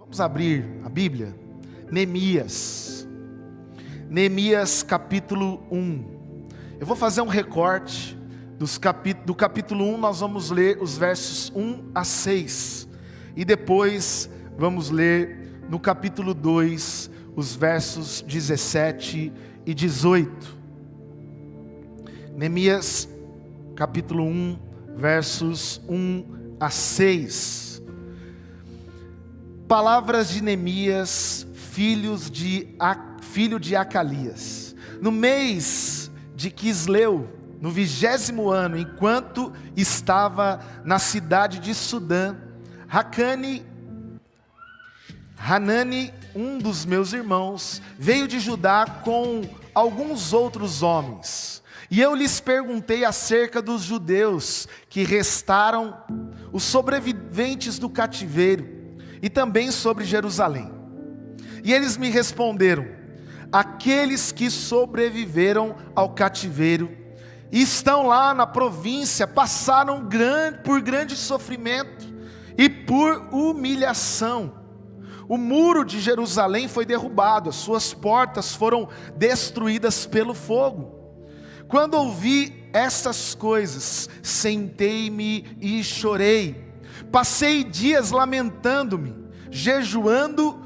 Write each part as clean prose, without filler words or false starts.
Vamos abrir a Bíblia. Neemias capítulo 1. Eu vou fazer um recorte do capítulo 1, nós vamos ler os versos 1 a 6. E depois vamos ler no capítulo 2, os versos 17 e 18. Neemias capítulo 1, versos 1 a 6. Palavras de Neemias, filho de Acalias. No mês de Quisleu, no 20º ano, enquanto estava na cidade de Sudã, Hanani, um dos meus irmãos, veio de Judá com alguns outros homens. E eu lhes perguntei acerca dos judeus que restaram, os sobreviventes do cativeiro, e também sobre Jerusalém. E eles me responderam: aqueles que sobreviveram ao cativeiro e estão lá na província passaram por grande sofrimento e por humilhação. O muro de Jerusalém foi derrubado, as suas portas foram destruídas pelo fogo. Quando ouvi estas coisas, sentei-me e chorei. Passei dias lamentando-me, jejuando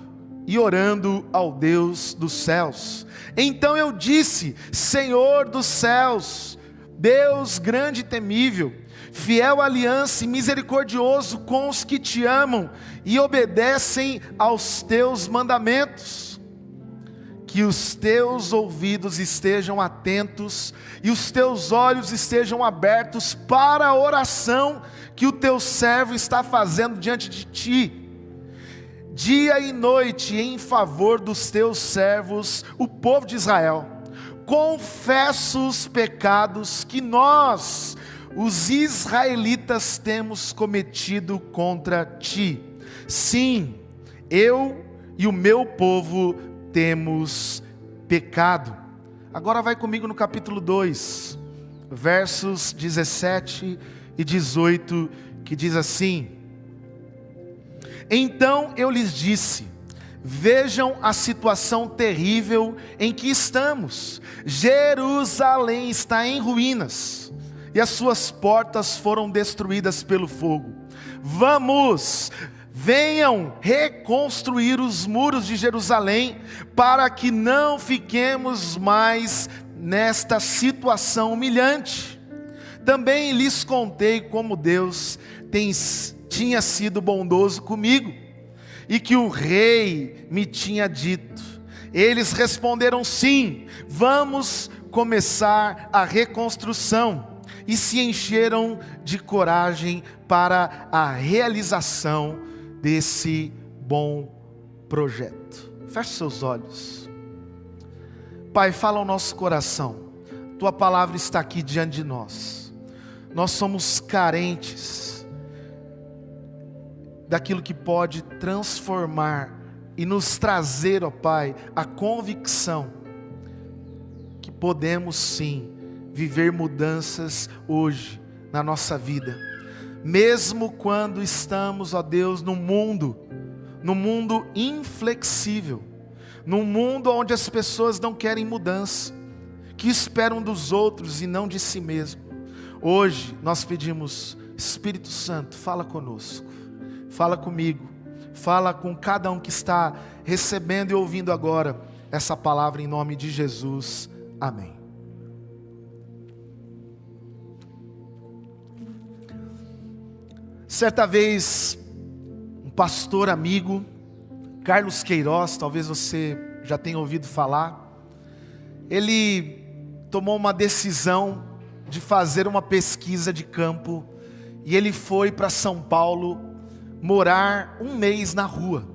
e orando ao Deus dos céus. Então eu disse: Senhor dos céus, Deus grande e temível, fiel à aliança e misericordioso com os que te amam e obedecem aos teus mandamentos, que os teus ouvidos estejam atentos e os teus olhos estejam abertos para a oração que o teu servo está fazendo diante de ti, dia e noite, em favor dos teus servos, o povo de Israel. Confesso os pecados que nós, os israelitas, temos cometido contra ti. Sim, eu e o meu povo temos pecado. Agora vai comigo no capítulo 2, versos 17 e 18, que diz assim: então eu lhes disse: vejam a situação terrível em que estamos. Jerusalém está em ruínas e as suas portas foram destruídas pelo fogo. Venham reconstruir os muros de Jerusalém, para que não fiquemos mais nesta situação humilhante. Também lhes contei como Deus tinha sido bondoso comigo, e que o rei me tinha dito. Eles responderam: sim, vamos começar a reconstrução. E se encheram de coragem para a realização desse bom projeto. Feche seus olhos. Pai, fala ao nosso coração. Tua palavra está aqui diante de nós. Nós somos carentes daquilo que pode transformar e nos trazer, ó Pai, a convicção que podemos sim viver mudanças hoje na nossa vida, mesmo quando estamos, ó Deus, num mundo inflexível, num mundo onde as pessoas não querem mudança, que esperam dos outros e não de si mesmo. Hoje nós pedimos: Espírito Santo, fala conosco, fala comigo, fala com cada um que está recebendo e ouvindo agora essa palavra, em nome de Jesus, amém. Certa vez, um pastor amigo, Carlos Queiroz, talvez você já tenha ouvido falar, ele tomou uma decisão de fazer uma pesquisa de campo, e ele foi para São Paulo morar um mês na rua.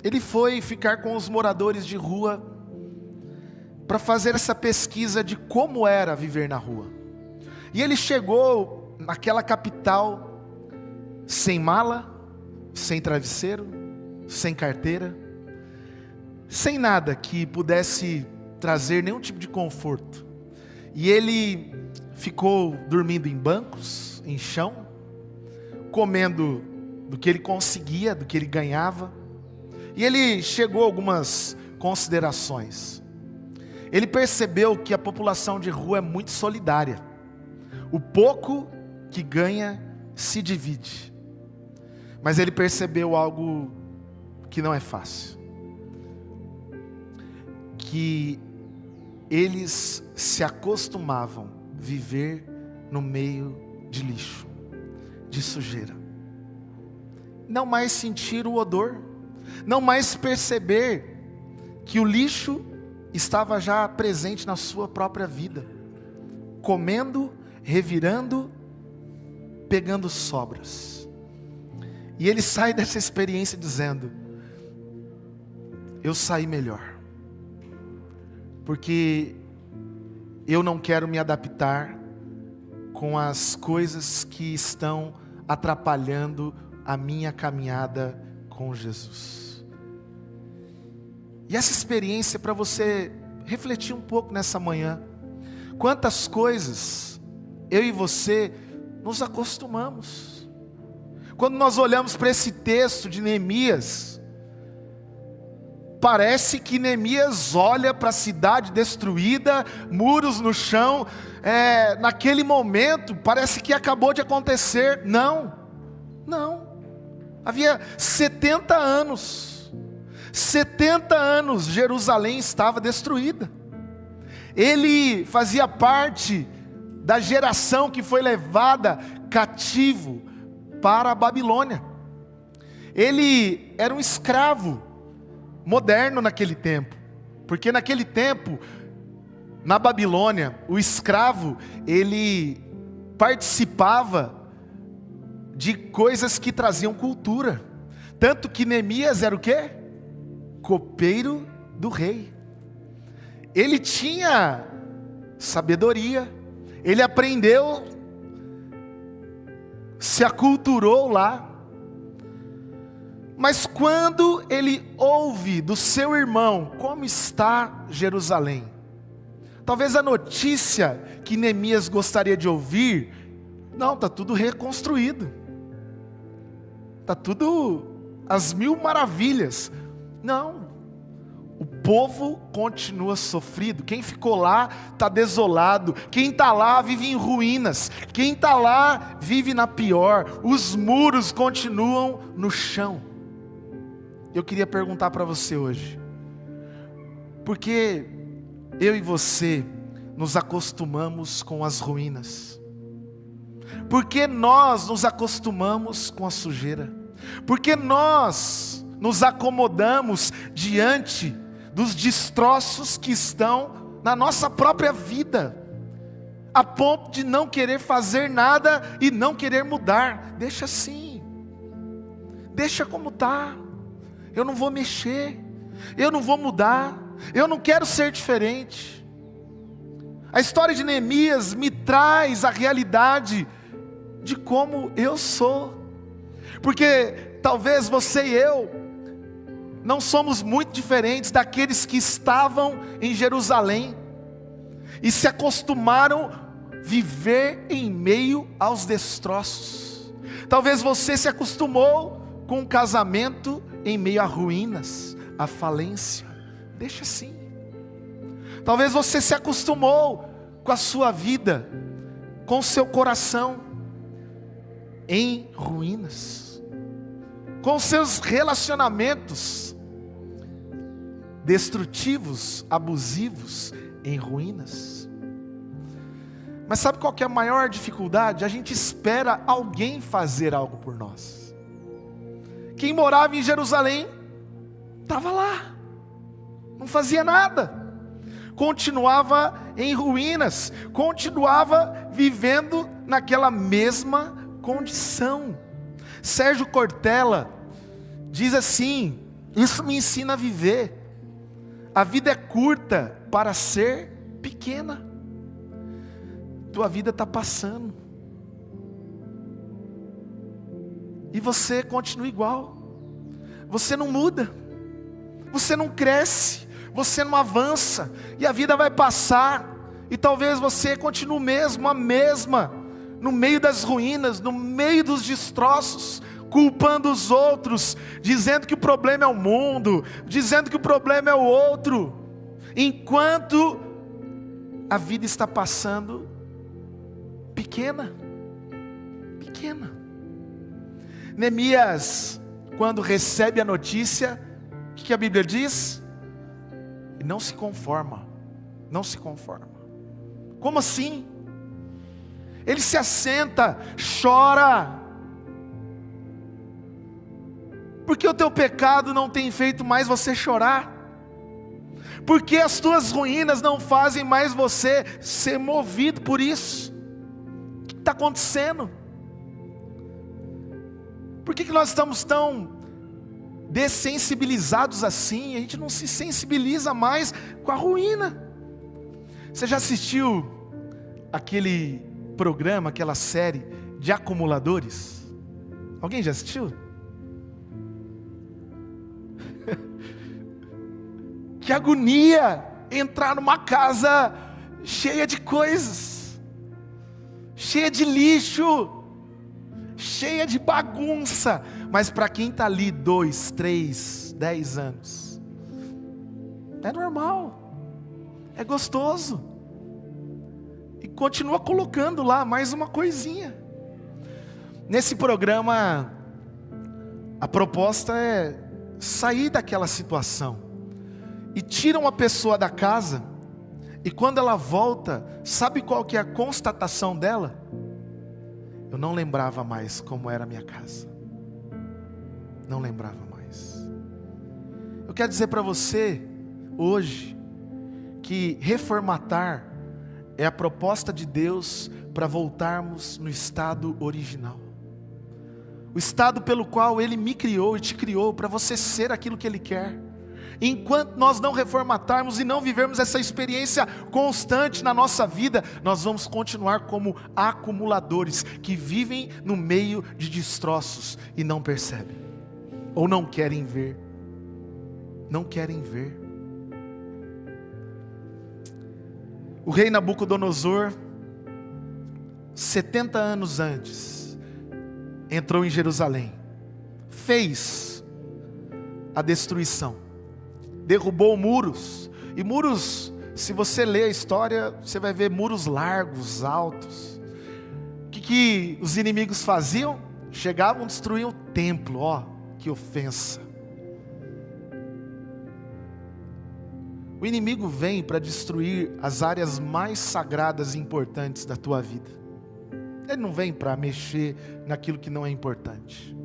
Ele foi ficar com os moradores de rua para fazer essa pesquisa de como era viver na rua. E ele chegou naquela capital sem mala, sem travesseiro, sem carteira, sem nada que pudesse trazer nenhum tipo de conforto. E ele ficou dormindo em bancos, em chão, comendo do que ele conseguia, do que ele ganhava. E ele chegou a algumas considerações. Ele percebeu que a população de rua é muito solidária. O pouco que ganha se divide. Mas ele percebeu algo que não é fácil. Que eles se acostumavam a viver no meio de lixo, de sujeira. Não mais sentir o odor, não mais perceber que o lixo estava já presente na sua própria vida, comendo, revirando, pegando sobras. E ele sai dessa experiência dizendo: eu saí melhor, porque eu não quero me adaptar com as coisas que estão atrapalhando a minha caminhada com Jesus. E essa experiência é para você refletir um pouco nessa manhã. Quantas coisas eu e você nos acostumamos. Quando nós olhamos para esse texto de Neemias, parece que Neemias olha para a cidade destruída, muros no chão, naquele momento parece que acabou de acontecer. Não, havia 70 anos Jerusalém estava destruída. Ele fazia parte da geração que foi levada cativo para a Babilônia. Ele era um escravo moderno naquele tempo, porque naquele tempo, na Babilônia, o escravo, ele participava de coisas que traziam cultura, tanto que Neemias era o quê? Copeiro do rei. Ele tinha sabedoria, ele aprendeu, se aculturou lá. Mas quando ele ouve do seu irmão como está Jerusalém, talvez a notícia que Neemias gostaria de ouvir: não, está tudo reconstruído, está tudo às mil maravilhas. Não, o povo continua sofrido. Quem ficou lá está desolado. Quem está lá vive em ruínas. Quem está lá vive na pior. Os muros continuam no chão. Eu queria perguntar para você hoje: por que eu e você nos acostumamos com as ruínas? Por que nós nos acostumamos com a sujeira? Por que nós nos acomodamos diante dos destroços que estão na nossa própria vida, a ponto de não querer fazer nada e não querer mudar? Deixa assim, deixa como está. Eu não vou mexer, eu não vou mudar, eu não quero ser diferente. A história de Neemias me traz a realidade de como eu sou, porque talvez você e eu não somos muito diferentes daqueles que estavam em Jerusalém e se acostumaram a viver em meio aos destroços. Talvez você se acostumou com um casamento em meio a ruínas, a falência. Deixa assim. Talvez você se acostumou com a sua vida, com o seu coração em ruínas, com os seus relacionamentos destrutivos, abusivos, em ruínas. Mas sabe qual que é a maior dificuldade? A gente espera alguém fazer algo por nós. Quem morava em Jerusalém estava lá, não fazia nada, continuava em ruínas, continuava vivendo naquela mesma condição. Sérgio Cortella diz assim: isso me ensina a viver. A vida é curta para ser pequena. Tua vida está passando e você continua igual. Você não muda, você não cresce, você não avança, e a vida vai passar, e talvez você continue mesmo, a mesma, no meio das ruínas, no meio dos destroços, culpando os outros, dizendo que o problema é o mundo, dizendo que o problema é o outro, enquanto a vida está passando pequena. Neemias, quando recebe a notícia, o que a Bíblia diz? E não se conforma. Como assim? Ele se assenta, chora, porque o teu pecado não tem feito mais você chorar, porque as tuas ruínas não fazem mais você ser movido por isso. O que está acontecendo? Por que nós estamos tão dessensibilizados assim? A gente não se sensibiliza mais com a ruína. Você já assistiu aquele programa, aquela série de acumuladores? Alguém já assistiu? Que agonia entrar numa casa cheia de coisas, cheia de lixo, cheia de bagunça. Mas para quem está ali 2, 3, 10 anos, é normal, é gostoso, e continua colocando lá mais uma coisinha. Nesse programa, a proposta é sair daquela situação, e tiram a pessoa da casa, e quando ela volta, sabe qual que é a constatação dela? Eu não lembrava mais como era a minha casa. Não lembrava mais. Eu quero dizer para você, hoje, que reformatar é a proposta de Deus para voltarmos no estado original. O estado pelo qual Ele me criou e te criou, para você ser aquilo que Ele quer. Enquanto nós não reformatarmos e não vivermos essa experiência constante na nossa vida, nós vamos continuar como acumuladores que vivem no meio de destroços e não percebem, ou não querem ver. O rei Nabucodonosor, 70 anos antes, entrou em Jerusalém, fez a destruição, derrubou muros, e muros, se você ler a história, você vai ver muros largos, altos. O que os inimigos faziam? Chegavam, destruíam o templo. Ó, que ofensa. O inimigo vem para destruir as áreas mais sagradas e importantes da tua vida. Ele não vem para mexer naquilo que não é importante.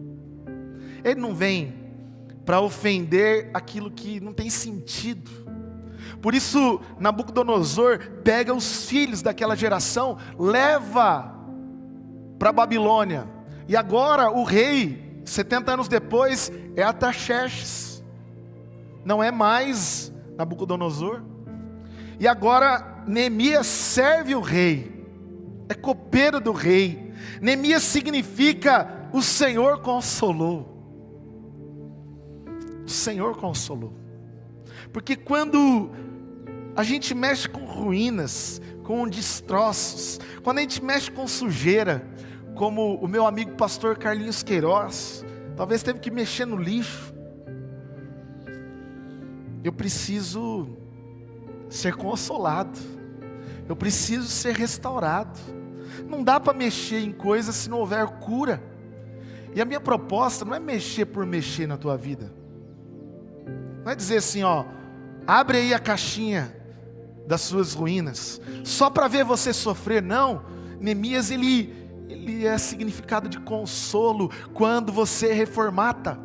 Ele não vem para ofender aquilo que não tem sentido. Por isso, Nabucodonosor pega os filhos daquela geração, leva para a Babilônia. E agora o rei, 70 anos depois, é Artaxerxes. Não é mais Nabucodonosor. E agora Neemias serve o rei, é copeiro do rei. Neemias significa o Senhor consolou. O Senhor consolou. Porque quando a gente mexe com ruínas, com destroços, quando a gente mexe com sujeira, como o meu amigo pastor Carlinhos Queiroz, talvez teve que mexer no lixo, eu preciso ser consolado, eu preciso ser restaurado. Não dá para mexer em coisas se não houver cura. E a minha proposta não é mexer por mexer na tua vida. Não é dizer assim, ó, abre aí a caixinha das suas ruínas, só para ver você sofrer. Não, Neemias ele é significado de consolo quando você reformata.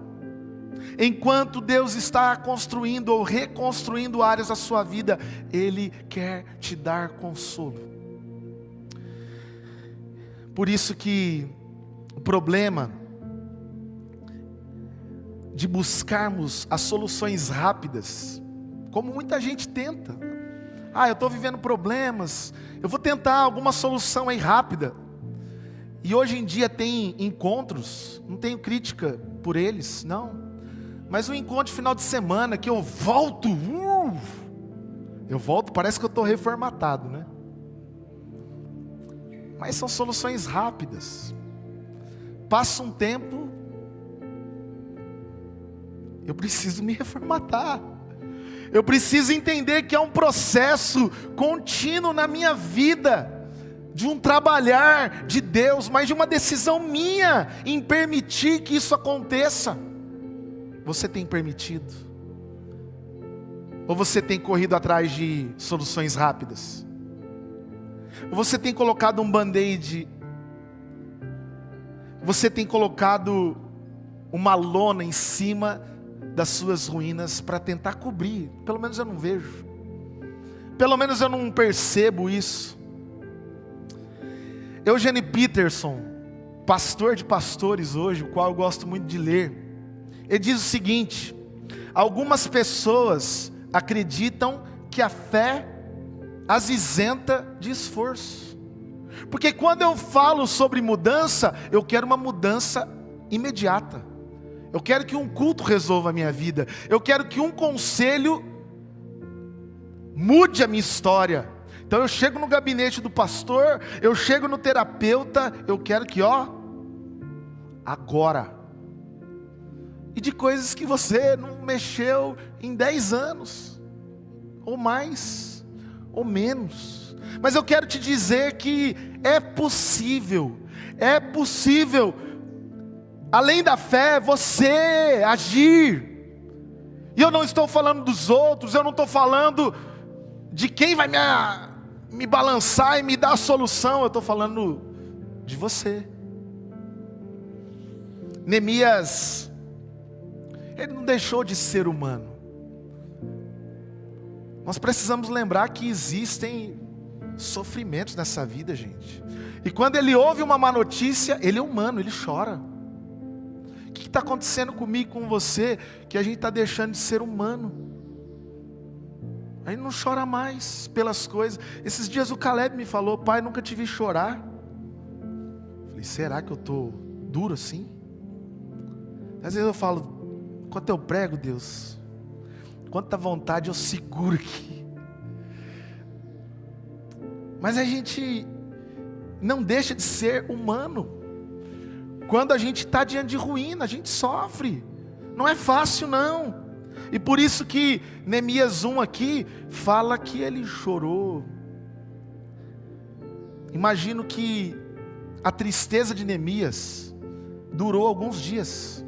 Enquanto Deus está construindo ou reconstruindo áreas da sua vida, Ele quer te dar consolo. Por isso que o problema de buscarmos as soluções rápidas, como muita gente tenta. Eu estou vivendo problemas, eu vou tentar alguma solução aí rápida. E hoje em dia tem encontros, não tenho crítica por eles, não. Mas um encontro de final de semana que eu volto, parece que eu estou reformatado, né? Mas são soluções rápidas. Passa um tempo, eu preciso me reformatar. Eu preciso entender que é um processo contínuo na minha vida, de um trabalhar de Deus, mas de uma decisão minha em permitir que isso aconteça. Você tem permitido? Ou você tem corrido atrás de soluções rápidas? Ou você tem colocado um band-aid? Você tem colocado uma lona em cima das suas ruínas para tentar cobrir? Pelo menos eu não vejo. Pelo menos eu não percebo isso. Eugene Peterson, pastor de pastores hoje, o qual eu gosto muito de ler, ele diz o seguinte: algumas pessoas acreditam que a fé as isenta de esforço. Porque quando eu falo sobre mudança, eu quero uma mudança imediata. Eu quero que um culto resolva a minha vida. Eu quero que um conselho mude a minha história. Então eu chego no gabinete do pastor, eu chego no terapeuta, eu quero que, agora. E de coisas que você não mexeu em 10 anos, ou mais, ou menos. Mas eu quero te dizer que é possível, além da fé, você agir. E eu não estou falando dos outros, eu não estou falando de quem vai me balançar e me dar a solução, eu estou falando de você. Neemias, ele não deixou de ser humano. Nós precisamos lembrar que existem sofrimentos nessa vida, gente. E quando ele ouve uma má notícia, ele é humano, ele chora. O que está acontecendo comigo e com você, que a gente está deixando de ser humano? A gente não chora mais pelas coisas. Esses dias o Caleb me falou: pai, nunca te vi chorar. Eu falei: será que eu estou duro assim? Às vezes eu falo: enquanto eu prego, Deus, quanta vontade eu seguro aqui. Mas a gente não deixa de ser humano. Quando a gente está diante de ruína, a gente sofre. Não é fácil não. E por isso que Neemias 1 aqui fala que ele chorou. Imagino que a tristeza de Neemias durou alguns dias,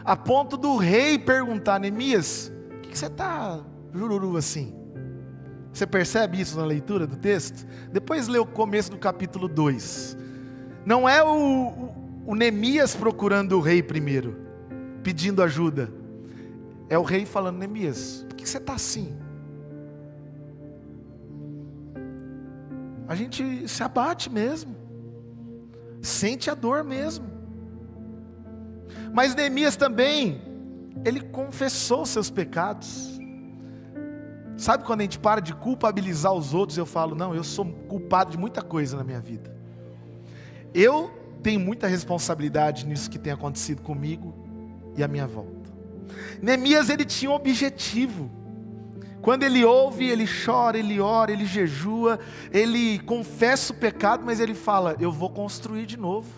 a ponto do rei perguntar: Neemias, o que você está jururu assim? Você percebe isso na leitura do texto? Depois lê o começo do capítulo 2. Não é o Neemias procurando o rei primeiro, pedindo ajuda. É o rei falando: Neemias, por que você está assim? A gente se abate mesmo, sente a dor mesmo. Mas Neemias também, ele confessou seus pecados. Sabe quando a gente para de culpabilizar os outros? Eu falo: não, eu sou culpado de muita coisa na minha vida. Eu tenho muita responsabilidade nisso que tem acontecido comigo e à minha volta. Neemias, ele tinha um objetivo. Quando ele ouve, ele chora, ele ora, ele jejua, ele confessa o pecado, mas ele fala: eu vou construir de novo,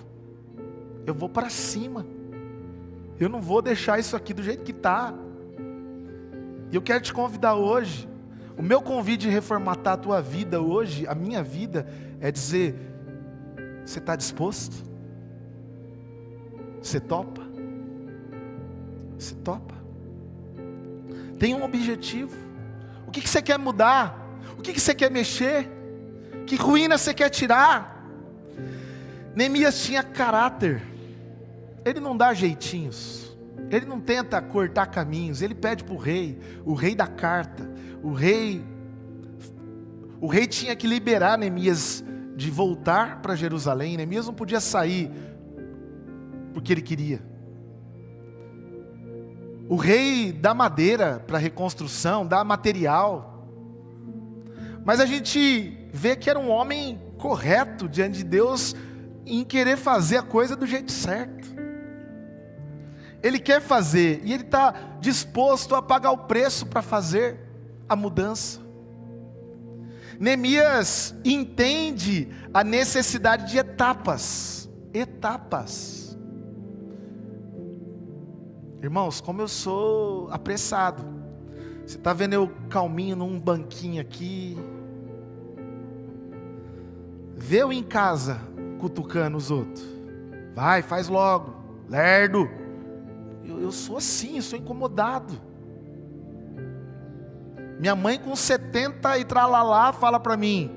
eu vou para cima, eu não vou deixar isso aqui do jeito que está. E eu quero te convidar hoje, o meu convite de reformatar a tua vida hoje, a minha vida, é dizer: você está disposto? Você topa? Você topa? Tem um objetivo. O que você quer mudar? O que você quer mexer? Que ruína você quer tirar? Neemias tinha caráter. Ele não dá jeitinhos. Ele não tenta cortar caminhos. Ele pede para o rei dá carta. O rei tinha que liberar Neemias de voltar para Jerusalém. Neemias não podia sair porque ele queria. O rei dá madeira para reconstrução, dá material. Mas a gente vê que era um homem correto diante de Deus em querer fazer a coisa do jeito certo. Ele quer fazer e ele está disposto a pagar o preço para fazer a mudança. Neemias entende a necessidade de etapas. Irmãos, como eu sou apressado. Você está vendo eu calminho num banquinho aqui. Vê eu em casa cutucando os outros. Vai, faz logo. Lerdo. Eu sou assim, eu sou incomodado. Minha mãe com 70 e tralalá fala para mim: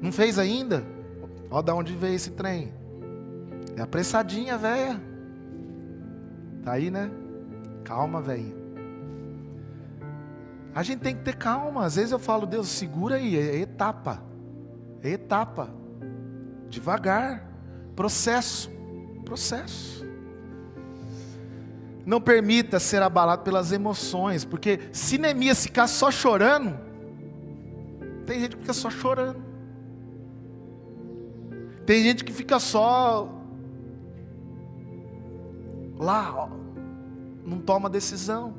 não fez ainda? Ó, da onde veio esse trem? É apressadinha, velha. Tá aí, né? Calma, velhinha. A gente tem que ter calma. Às vezes eu falo: Deus, segura aí, é etapa. É etapa. Devagar. Processo. Não permita ser abalado pelas emoções, porque se Neemias ficar só chorando, tem gente que fica só chorando. Tem gente que fica só lá, ó, não toma decisão,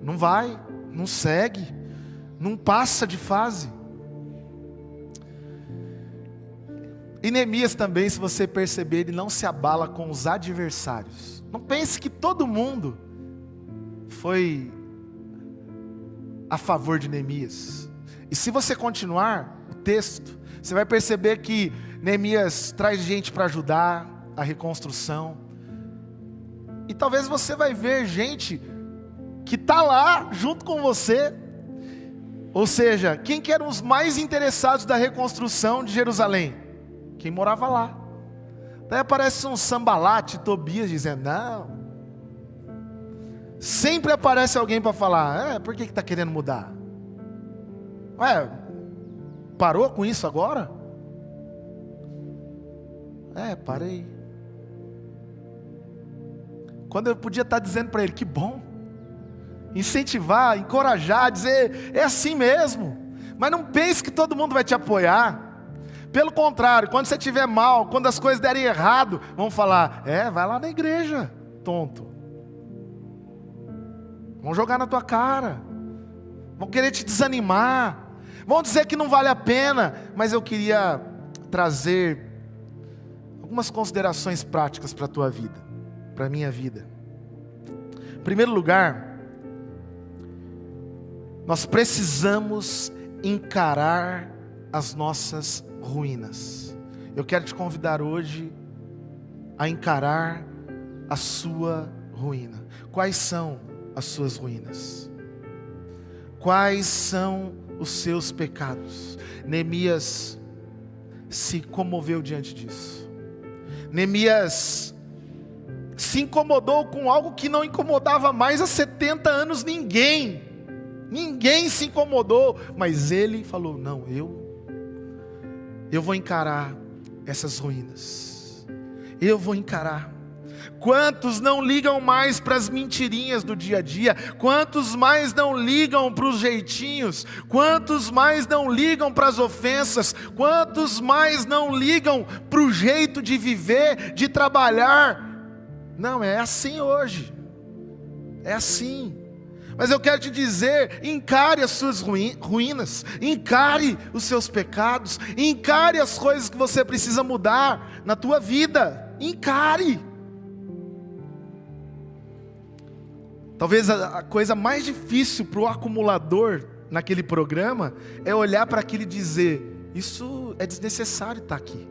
não vai, não segue, não passa de fase. E Neemias também, se você perceber, ele não se abala com os adversários. Não pense que todo mundo foi a favor de Neemias. E se você continuar o texto, você vai perceber que Neemias traz gente para ajudar a reconstrução. E talvez você vai ver gente que está lá junto com você. Ou seja, quem que eram os mais interessados da reconstrução de Jerusalém? Quem morava lá. Daí aparece um Sambalate, Tobias dizendo: não. Sempre aparece alguém para falar: por que está querendo mudar? Parou com isso agora? Parei. Quando eu podia estar dizendo para ele: que bom. Incentivar, encorajar, dizer: é assim mesmo. Mas não pense que todo mundo vai te apoiar. Pelo contrário, quando você estiver mal, quando as coisas derem errado, vão falar: vai lá na igreja, tonto. Vão jogar na tua cara. Vão querer te desanimar. Vão dizer que não vale a pena. Mas eu queria trazer algumas considerações práticas para a tua vida, para a minha vida. Em primeiro lugar, nós precisamos encarar as nossas ruínas. Eu quero te convidar hoje a encarar a sua ruína. Quais são as suas ruínas? Quais são os seus pecados? Neemias se comoveu diante disso. Neemias se incomodou com algo que não incomodava mais há 70 anos ninguém. Ninguém se incomodou, mas ele falou: não, eu vou encarar essas ruínas. Eu vou encarar. Quantos não ligam mais para as mentirinhas do dia a dia? Quantos mais não ligam para os jeitinhos? Quantos mais não ligam para as ofensas? Quantos mais não ligam para o jeito de viver, de trabalhar? Não, é assim hoje. É assim. Mas eu quero te dizer: encare as suas ruínas, encare os seus pecados, encare as coisas que você precisa mudar na tua vida, encare. Talvez a coisa mais difícil para o acumulador naquele programa é olhar para aquilo e dizer: isso é desnecessário estar aqui.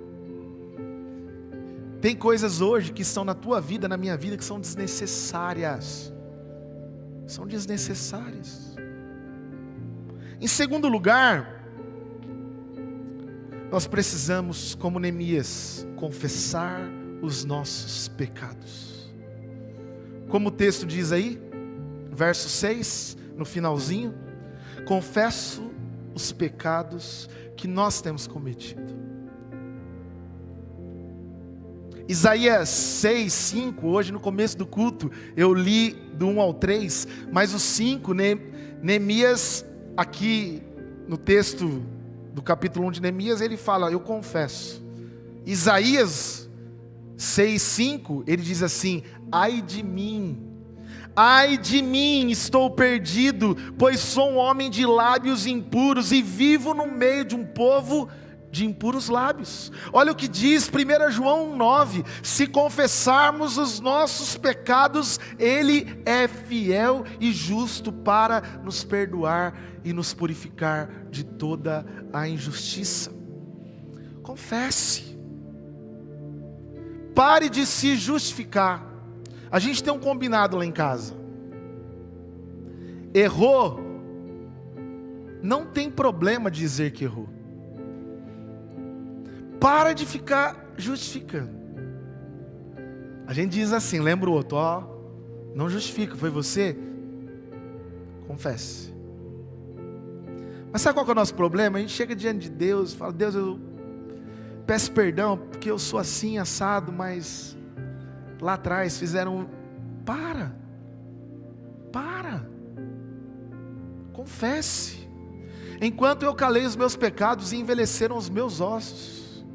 Tem coisas hoje que estão na tua vida, na minha vida, que são desnecessárias. São desnecessárias. Em segundo lugar, nós precisamos, como Neemias, confessar os nossos pecados. Como o texto diz aí, verso 6, no finalzinho: confesso os pecados que nós temos cometido. Isaías 6, 5, hoje no começo do culto, eu li do 1 ao 3, mas o 5, Neemias, aqui no texto do capítulo 1 de Neemias, ele fala: eu confesso. Isaías 6, 5, ele diz assim: ai de mim, estou perdido, pois sou um homem de lábios impuros e vivo no meio de um povo de impuros lábios. Olha o que diz 1 João 9: se confessarmos os nossos pecados, Ele é fiel e justo para nos perdoar e nos purificar de toda a injustiça. Confesse. Pare de se justificar. A gente tem um combinado lá em casa. Errou, não tem problema dizer que errou. Para de ficar justificando. A gente diz assim, lembra o outro, não justifica, foi você? Confesse. Mas sabe qual que é o nosso problema? A gente chega diante de Deus e fala: Deus, eu peço perdão porque eu sou assim, assado, mas lá atrás fizeram... Para. Confesse. Enquanto eu calei os meus pecados e envelheceram os meus ossos.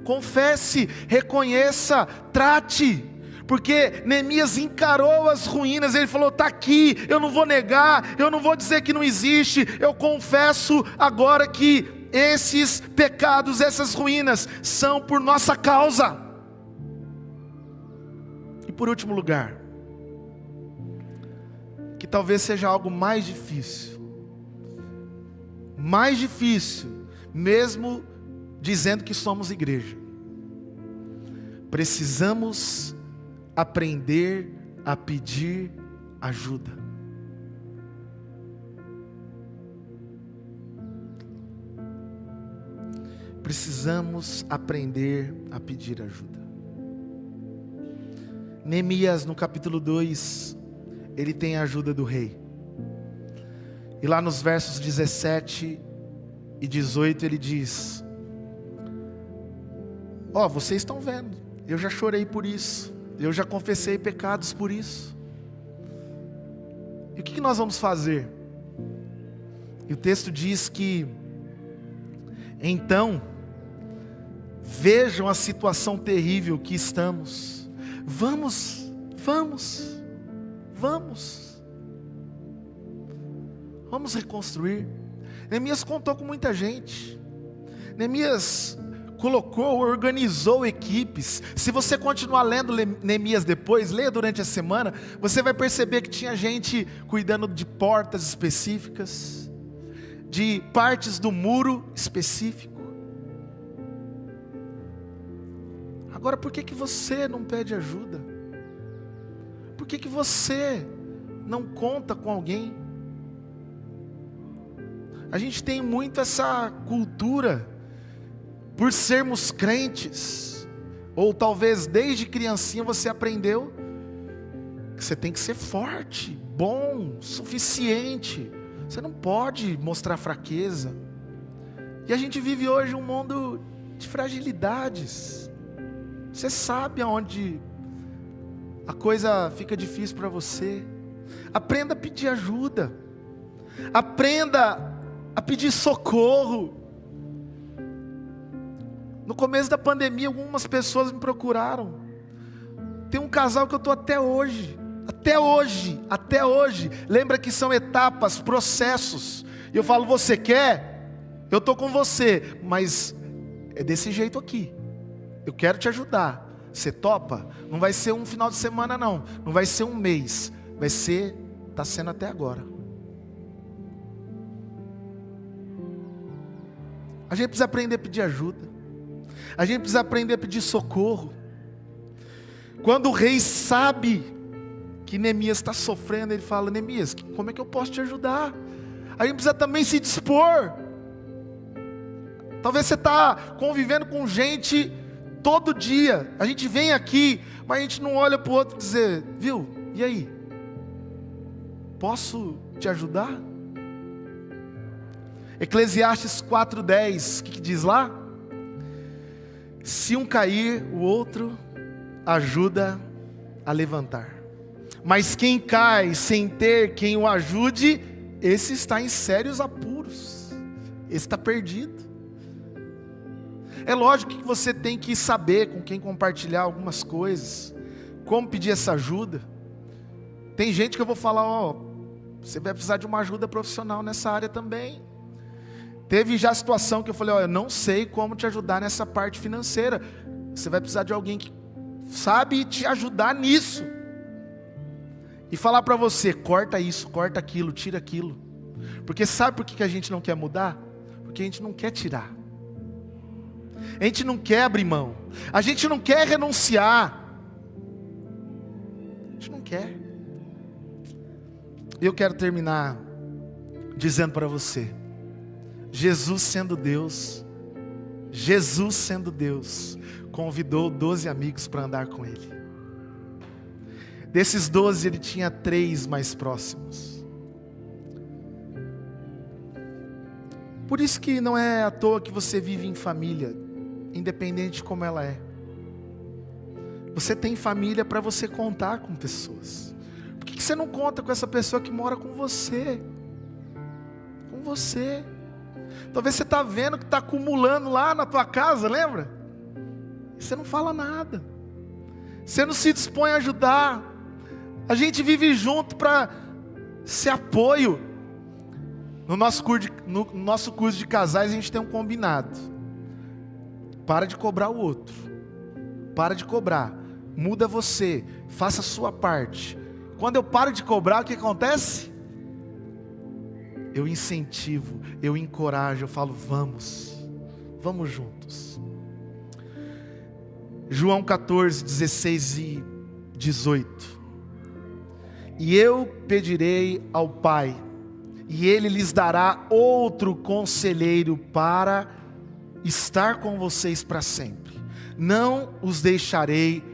Confesse, reconheça, trate. Porque Neemias encarou as ruínas, ele falou: está aqui, eu não vou negar, eu não vou dizer que não existe, eu confesso agora que esses pecados, essas ruínas, são por nossa causa. E por último lugar, que talvez seja algo mais difícil, mesmo dizendo que somos igreja, precisamos aprender a pedir ajuda. Precisamos aprender a pedir ajuda. Neemias, no capítulo 2, ele tem a ajuda do rei. E lá nos versos 17 e 18 ele diz: vocês estão vendo, eu já chorei por isso, eu já confessei pecados por isso. E o que nós vamos fazer? E o texto diz que então vejam a situação terrível que estamos. Vamos reconstruir. Neemias contou com muita gente. Neemias organizou equipes. Se você continuar lendo Neemias depois, leia durante a semana, você vai perceber que tinha gente cuidando de portas específicas, de partes do muro específico. Agora, por que você não pede ajuda? Por que você não conta com alguém? A gente tem muito essa cultura, por sermos crentes, ou talvez desde criancinha você aprendeu que você tem que ser forte, bom, suficiente. Você não pode mostrar fraqueza. E a gente vive hoje um mundo de fragilidades. Você sabe aonde a coisa fica difícil para você. Aprenda a pedir ajuda. Aprenda a pedir socorro. No começo da pandemia, algumas pessoas me procuraram. Tem um casal que eu estou até hoje. Lembra que são etapas, processos. E eu falo: você quer? Eu estou com você, mas é desse jeito aqui. Eu quero te ajudar. Você topa? Não vai ser um final de semana não. Não vai ser um mês. Está sendo até agora. A gente precisa aprender a pedir ajuda. A gente precisa aprender a pedir socorro. Quando o rei sabe que Neemias está sofrendo, ele fala: Neemias, como é que eu posso te ajudar? A gente precisa também se dispor. Talvez você está convivendo com gente todo dia. A gente vem aqui, mas a gente não olha para o outro e dizer: viu, e aí? Posso te ajudar? Eclesiastes 4:10, o que diz lá? Se um cair, o outro ajuda a levantar. Mas quem cai sem ter quem o ajude, esse está em sérios apuros. Esse está perdido. É lógico que você tem que saber com quem compartilhar algumas coisas, como pedir essa ajuda. Tem gente que eu vou falar: você vai precisar de uma ajuda profissional nessa área também. Teve já a situação que eu falei, eu não sei como te ajudar nessa parte financeira. Você vai precisar de alguém que sabe te ajudar nisso. E falar para você, corta isso, corta aquilo, tira aquilo. Porque sabe por que a gente não quer mudar? Porque a gente não quer tirar. A gente não quer abrir mão. A gente não quer renunciar. A gente não quer. Eu quero terminar dizendo para você, Jesus sendo Deus, convidou 12 amigos para andar com Ele. Desses 12, Ele tinha 3 mais próximos. Por isso que não é à toa que você vive em família, independente de como ela é. Você tem família para você contar com pessoas. Por que você não conta com essa pessoa que mora com você? Com você. Talvez você está vendo que está acumulando lá na tua casa, lembra? E você não fala nada. Você não se dispõe a ajudar. A gente vive junto para ser apoio. No nosso curso de casais a gente tem um combinado. Para de cobrar o outro. Para de cobrar. Muda você. Faça a sua parte. Quando eu paro de cobrar, o que acontece? Eu incentivo, eu encorajo, eu falo, vamos juntos. João 14, 16 e 18. E eu pedirei ao Pai, e Ele lhes dará outro conselheiro para estar com vocês para sempre. Não os deixarei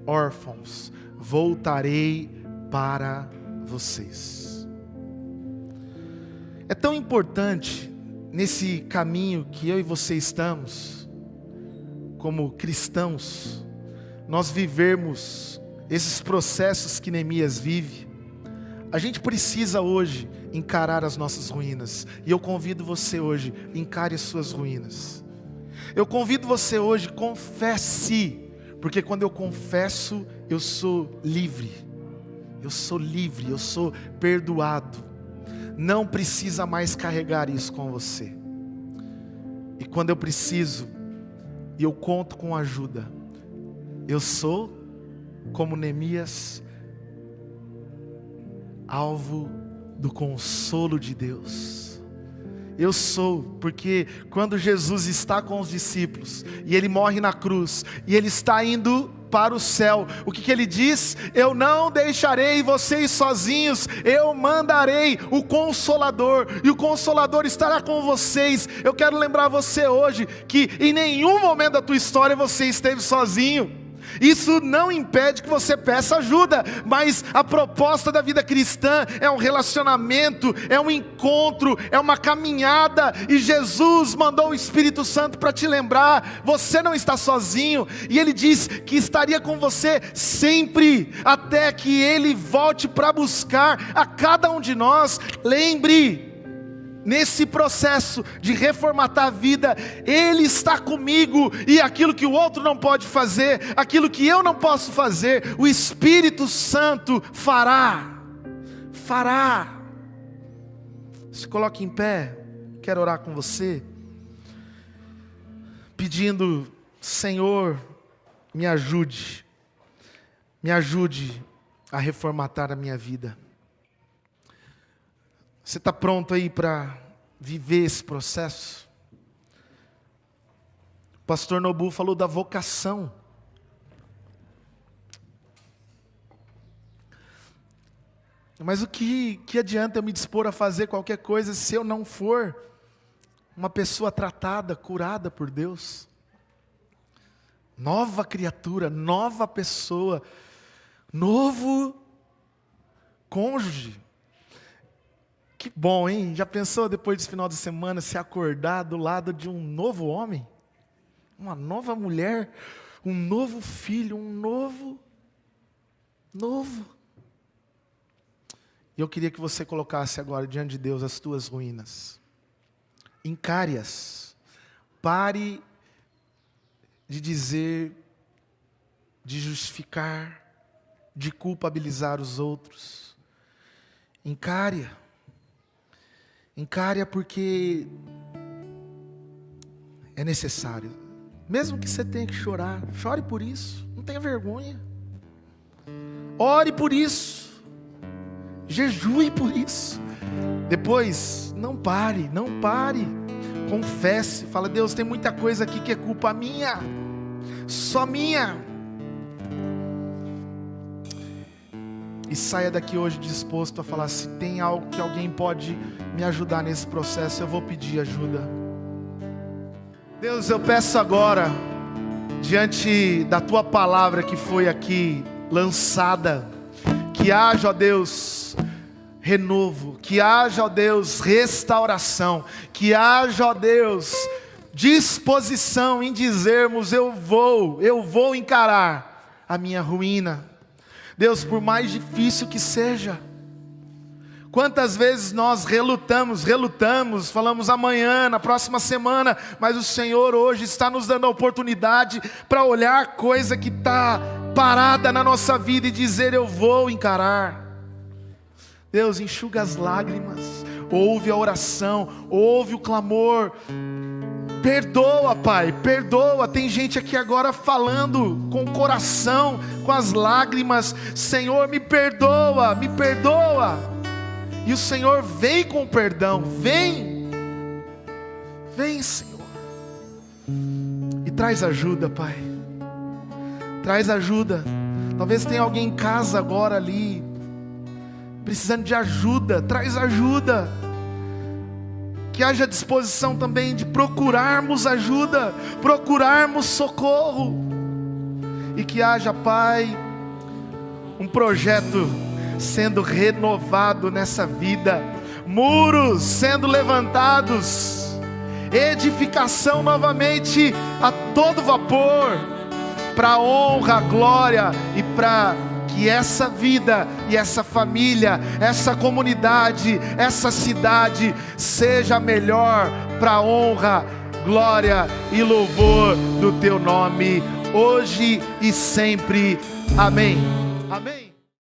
órfãos, voltarei para vocês. É tão importante nesse caminho que eu e você estamos, como cristãos, nós vivermos esses processos que Neemias vive. A gente precisa hoje encarar as nossas ruínas. E eu convido você hoje, encare as suas ruínas. Eu convido você hoje, confesse. Porque quando eu confesso, eu sou livre. Eu sou livre, eu sou perdoado. Não precisa mais carregar isso com você. E quando eu preciso, e eu conto com ajuda, eu sou, como Neemias, alvo do consolo de Deus. Eu sou, porque quando Jesus está com os discípulos, e Ele morre na cruz, e Ele está indo para o céu, o que Ele diz? Eu não deixarei vocês sozinhos, eu mandarei o Consolador, e o Consolador estará com vocês. Eu quero lembrar você hoje, que em nenhum momento da tua história você esteve sozinho. Isso não impede que você peça ajuda, mas a proposta da vida cristã é um relacionamento, é um encontro, é uma caminhada, e Jesus mandou o Espírito Santo para te lembrar, você não está sozinho, e Ele diz que estaria com você sempre, até que Ele volte para buscar a cada um de nós. Lembre, nesse processo de reformatar a vida, Ele está comigo, e aquilo que o outro não pode fazer, aquilo que eu não posso fazer, o Espírito Santo fará. Se coloque em pé, quero orar com você, pedindo, Senhor, me ajude a reformatar a minha vida. Você está pronto aí para viver esse processo? O pastor Nobu falou da vocação. Mas o que adianta eu me dispor a fazer qualquer coisa se eu não for uma pessoa tratada, curada por Deus? Nova criatura, nova pessoa, novo cônjuge. Que bom, hein? Já pensou depois desse final de semana se acordar do lado de um novo homem? Uma nova mulher, um novo filho, um novo. E eu queria que você colocasse agora diante de Deus as tuas ruínas. Encare-as. Pare de dizer, de justificar, de culpabilizar os outros. Encare-a porque é necessário. Mesmo que você tenha que chorar, chore por isso, não tenha vergonha. Ore por isso, jejue por isso. Depois, não pare, confesse, fala: Deus, tem muita coisa aqui que é culpa minha, só minha. E saia daqui hoje disposto a falar: se tem algo que alguém pode me ajudar nesse processo, eu vou pedir ajuda. Deus, eu peço agora, diante da Tua palavra que foi aqui lançada, que haja, ó Deus, renovo, que haja, ó Deus, restauração, que haja, ó Deus, disposição em dizermos: eu vou encarar a minha ruína. Deus, por mais difícil que seja, quantas vezes nós relutamos, falamos amanhã, na próxima semana, mas o Senhor hoje está nos dando a oportunidade para olhar a coisa que está parada na nossa vida e dizer: eu vou encarar. Deus, enxuga as lágrimas, ouve a oração, ouve o clamor, perdoa, Pai, perdoa. Tem gente aqui agora falando com o coração, com as lágrimas: Senhor, me perdoa, me perdoa. E o Senhor vem com perdão, vem, Senhor, e traz ajuda, Pai, traz ajuda. Talvez tenha alguém em casa agora ali, precisando de ajuda, traz ajuda. Que haja disposição também de procurarmos ajuda, procurarmos socorro. E que haja, Pai, um projeto sendo renovado nessa vida, muros sendo levantados, edificação novamente a todo vapor, para a honra, a glória e para que essa vida e essa família, essa comunidade, essa cidade seja melhor para a honra, glória e louvor do Teu nome, hoje e sempre. Amém. Amém.